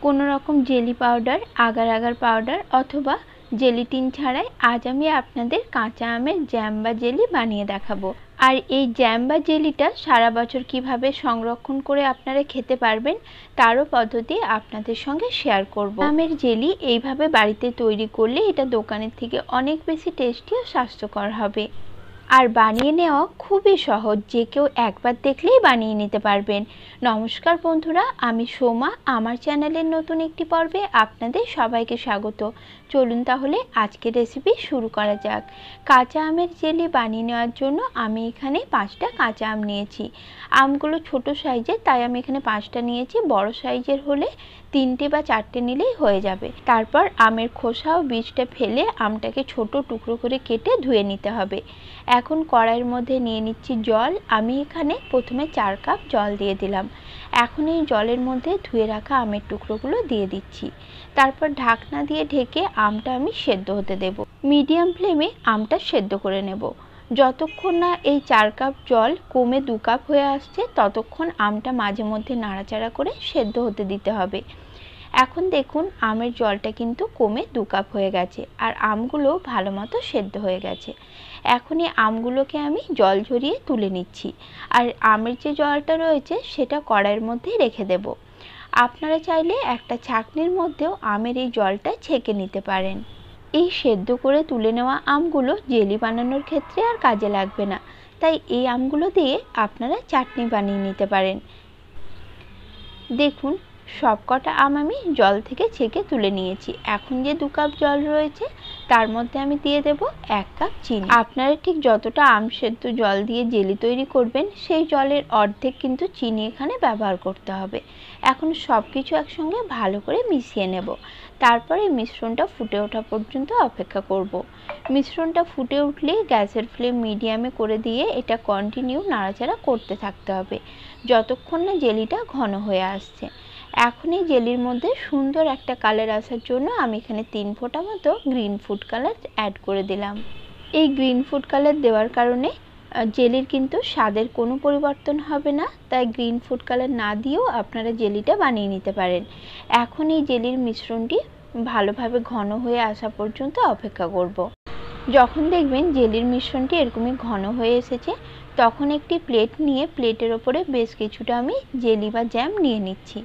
কোনো রকম jelly powder, agar agar powder অথবা জেলিটিন ছাড়াই আজ আমি আপনাদের কাঁচা আমের জ্যাম বা জেলি বানিয়ে দেখাবো। আর এই জ্যাম বা জেলিটা সারা বছর কিভাবে সংরক্ষণ করে আপনারা খেতে পারবেন তারও পদ্ধতি আপনাদের সঙ্গে শেয়ার করব। আমের জেলি এইভাবে বাড়িতে তৈরি করলে এটা দোকানের থেকে অনেক বেশি টেস্টি ও স্বাস্থ্যকর হবে। আর বানিয়ে নেওয়া খুবই সহজ, যে কেউ একবার দেখলেই বানিয়ে নিতে পারবেন। নমস্কার বন্ধুরা, আমি সোমা। আমার চ্যানেলের নতুন একটি পর্বে আপনাদের সবাইকে স্বাগত। চলুন তাহলে আজকের রেসিপি শুরু করা যাক। কাঁচা আমের জেলি বানিয়ে নেওয়ার জন্য আমি এখানে 5টা কাঁচা আম নিয়েছি। আমগুলো ছোট সাইজের, তাই আমি এখানে 5টা নিয়েছি। বড় সাইজের হলে 3টে বা 4টে নিলেই হয়ে যাবে। তারপর আমের খোসা ও বীজটা ফেলে আমটাকে ছোট টুকরো করে কেটে ধুয়ে নিতে হবে। এখন কড়াইয়ের মধ্যে নিয়ে নিচ্ছি জল। আমি এখানে প্রথমে 4 কাপ জল দিয়ে দিলাম। এখন এই জলের মধ্যে ধুয়ে রাখা আমের টুকরোগুলো দিয়ে দিচ্ছি। তারপর ঢাকনা দিয়ে ঢেকে আমটা আমি সেদ্ধ হতে দেব। মিডিয়াম ফ্লেমে আমটা সেদ্ধ করে নেব। যতক্ষণ না এই 4 কাপ জল কমে 2 কাপ হয়ে আসছে ততক্ষণ আমটা মাঝে মধ্যে নাড়াচাড়া করে সেদ্ধ হতে দিতে হবে। এখন দেখুন আমের জলটা কিন্তু কমে 2 কাপ হয়ে গেছে আর আমগুলো ভালো মতো সেদ্ধ হয়ে গেছে। এখন এই আমগুলোকে আমি জল ঝরিয়ে তুলে নিচ্ছি। আর আমের যে জলটা রয়েছে সেটা কড়াইয়ের মধ্যে রেখে দেব। আপনারা চাইলে একটা ছাঁকনির মধ্যেও আমের এই জলটা ছেঁকে নিতে পারেন। এই সেদ্ধ করে তুলে নেওয়া আমগুলো জেলি বানানোর ক্ষেত্রে আর কাজে লাগবে না, তাই এই আমগুলো দিয়ে আপনারা চাটনি বানিয়ে নিতে পারেন। দেখুন সবকটা আম আমি জল থেকে ছেঁকে তুলে নিয়েছি। এখন যে 2 কাপ জল রয়েছে তার মধ্যে আমি দিয়ে দেব 1 কাপ চিনি। আপনারা ঠিক যতটা আম সেদ্ধ জল দিয়ে জেলি তৈরি করবেন সেই জলের অর্ধেক কিন্তু চিনি এখানে ব্যবহার করতে হবে। এখন সব কিছু একসঙ্গে ভালো করে মিশিয়ে নেব। তারপরে মিশ্রণটা ফুটে ওঠা পর্যন্ত অপেক্ষা করব। মিশ্রণটা ফুটে উঠলে গ্যাসের ফ্লেম মিডিয়ামে করে দিয়ে এটা কন্টিনিউ নাড়াচাড়া করতে থাকতে হবে যতক্ষণ না জেলিটা ঘন হয়ে আসছে। এখন এই জেলির মধ্যে সুন্দর একটা কালার আসার জন্য আমি এখানে 3 ফোঁটা মতো গ্রিন ফুড কালার অ্যাড করে দিলাম। এই গ্রিন ফুড কালার দেওয়ার কারণে জেলির কিন্তু স্বাদের কোনো পরিবর্তন হবে না, তাই গ্রিন ফুড কালার না দিয়েও আপনারা জেলিটা বানিয়ে নিতে পারেন। এখন এই জেলির মিশ্রণটি ভালোভাবে ঘন হয়ে আসা পর্যন্ত অপেক্ষা করব। যখন দেখবেন জেলির মিশ্রণটি এরকমই ঘন হয়ে এসেছে তখন একটি প্লেট নিয়ে প্লেটের ওপরে বেশ কিছুটা আমি জেলি বা জ্যাম নিয়ে নিচ্ছি।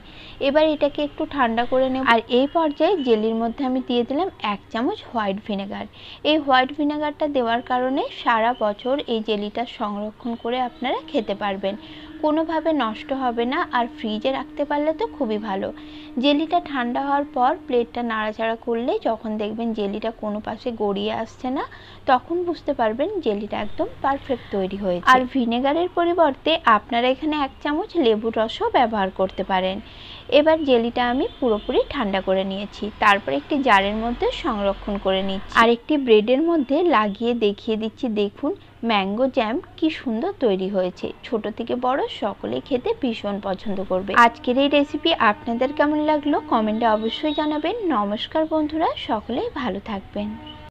এবার এটাকে একটু ঠান্ডা করে নেব। আর এই পর্যায়ে জেলির মধ্যে আমি দিয়ে দিলাম 1 চামচ হোয়াইট ভিনেগার। এই হোয়াইট ভিনেগারটা দেওয়ার কারণে সারা বছর এই জেলিটা সংরক্ষণ করে আপনারা খেতে পারবেন, কোনোভাবে নষ্ট হবে না। আর ফ্রিজে রাখতে পারলে তো খুবই ভালো। জেলিটা ঠান্ডা হওয়ার পর প্লেটটা নাড়াচাড়া করলে যখন দেখবেন জেলিটা কোনো পাশে গড়িয়ে আসছে না তখন বুঝতে পারবেন জেলিটা একদম পারফেক্ট তৈরি হয়েছে। আর ভিনেগারের পরিবর্তে আপনারা এখানে 1 চামচ লেবুর রসও ব্যবহার করতে পারেন। এবার জেলিটা আমি পুরোপুরি ঠান্ডা করে নিয়েছি। তারপর একটি জারের মধ্যে সংরক্ষণ করে নিচ্ছি। আর একটি ব্রেডের মধ্যে লাগিয়ে দেখিয়ে দিচ্ছি। দেখুন ম্যাঙ্গো জ্যাম কি সুন্দর তৈরি হয়েছে। ছোট থেকে বড় সকলে খেতে ভীষণ পছন্দ করবে। আজকের এই রেসিপি আপনাদের কেমন লাগলো কমেন্টে অবশ্যই জানাবেন। নমস্কার বন্ধুরা, সকলেই ভালো থাকবেন।